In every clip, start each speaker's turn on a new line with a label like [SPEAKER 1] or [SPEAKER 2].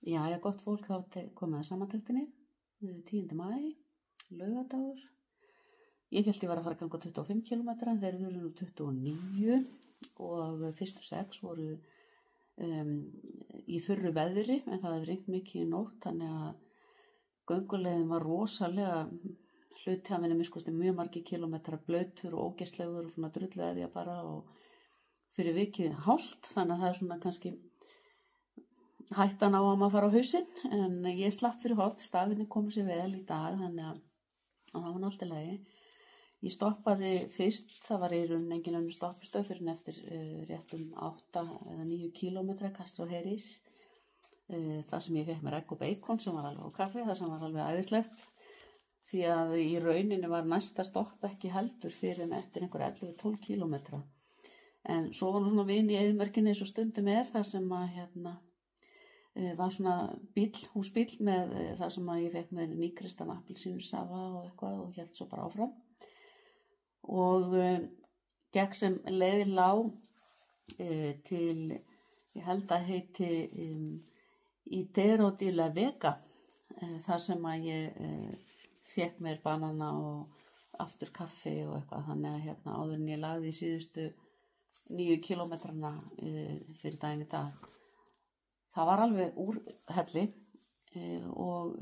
[SPEAKER 1] Jæja, gott fólk, þá komið að samantektinni, 10. maí, laugardagur. Ég hélt ég var að fara að ganga 25 km, en þeir eru nú 29 og fyrstu 6 voru í þurru veðri, en það hefur rignt mikið í nótt, þannig að gönguleiðin var rosalega hluti af henni miskusti mjög margir kilometrar blautur og ógeðslegur og svona drulluði að bara og fyrir vikið hált, þannig að það er svona kannski hættan á að maður fara á hausinn, en ég slapp fyrir horn, stafinni komu sér vel í dag, þannig að það var náttúrulega lagi. Ég stoppaði fyrst, það var í rauninni engin önnur stoppistöð fyrir eftir rétt 8 eða 9 kílómetra Castro Heris, þar sem ég fekk mér egg og bacon sem var alveg á kaffi, það sem var alveg æðislegt, því að í rauninni var næsta stopp ekki heldur fyrir eftir einhver 11-12 kílómetra. En svo var nú svona vin í eyðimörkinni eins og stundum þar sem að var svona húsbíl með það sem að ég fekk með nýkristan appelsínusafa og eitthvað og hélt svo bara áfram. Og gekk sem leiðin lá til, ég held að heiti Hidero de la Vega, þar sem að ég fekk mér banana og aftur kaffi og eitthvað, þannig að áður en ég lagði í síðustu 9 kílómetrana fyrir daginn í dag. Það var alveg úr helli og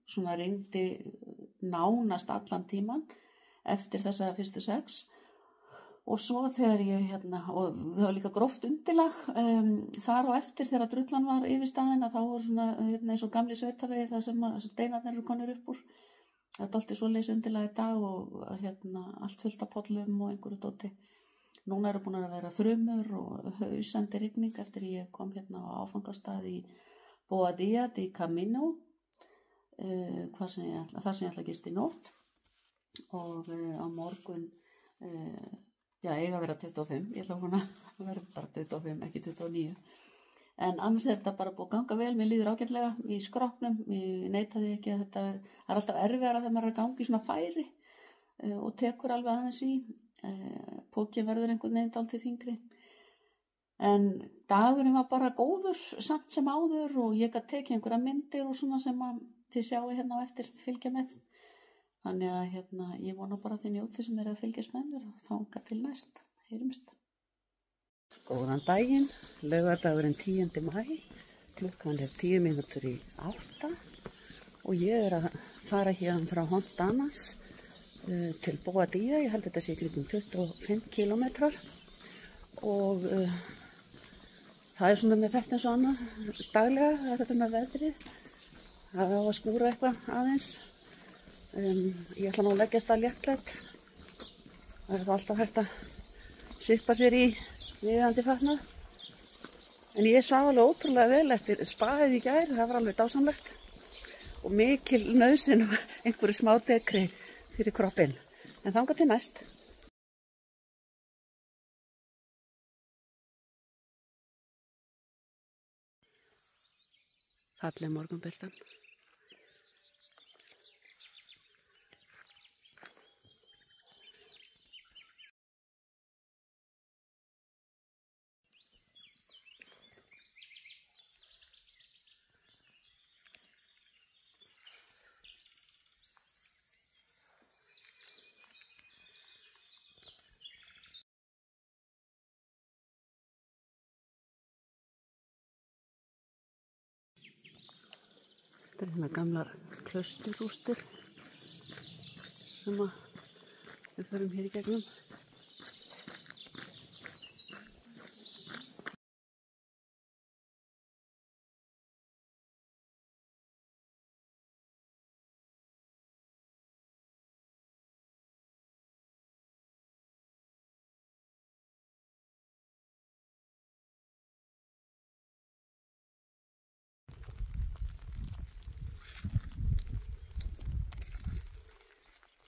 [SPEAKER 1] svona rigndi nánast allan tíman eftir þessa fyrstu 6 og svo þegar ég og það var líka gróft undirlag þar og eftir þegar drullan var yfir staðinn að þá voru svona eins og gamli sveitavegi þar sem steinarnir eru konur upp úr. Það er alltaf svoleiðis undirlag í dag og allt fullt af pollum og einhverju dóti. Núna eru búin að vera þrumur og hausandi rigning eftir ég kom á áfangastað í Boadilla di Camino, þar sem ég ætla að gista í nótt og á morgun, eiga að vera 25, ég ætla að vera bara 25, ekki 29. En annars þetta bara búið að ganga vel, mér líður ágætlega í skrokknum, ég neitaði ekki að það er alltaf erfiðara þegar maður er að ganga í svona færi og tekur alveg aðeins í. Pókið verður einhvern veginn dálítið þyngri en dagurinn var bara góður samt sem áður og ég gat tekið einhverja myndir og svona sem að þið sjáu á eftir fylgja með, þannig að ég vona bara þið njótið sem að fylgjast með mér og þangað til næst, heyrumst. Góðan daginn, laugardagurinn 10. maí, klukkan 10 mínútur í 8 og ég að fara hérna frá Hondanas til Boadilla, ég held þetta sé kringum 25 kílómetrar og það svona með þetta eins og annað daglega, það þetta með veðrið, það á að skúra eitthvað aðeins, ég ætla nú að leggjast að léttklædd, það er alltaf hægt að sippa sér í viðandi fatnað, en ég svaf alveg ótrúlega vel eftir spaðið í gær, það var alveg dásamlegt og mikil nauðsyn og einhverju smá dekri fyrir kroppinn, en þangað til næst. Falleg morgunbirtan. Þetta er gamlar klausturrústir sem við förum hér í gegnum.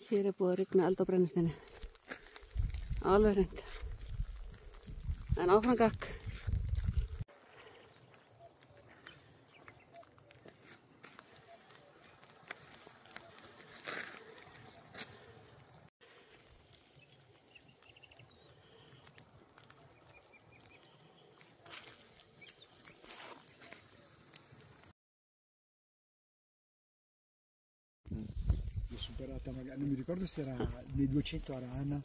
[SPEAKER 1] Hér er búið að rigna eld á brennisteini. Alveg hreint. En áfram gakk.
[SPEAKER 2] superata magari, non mi ricordo se era nei 200 a Rana,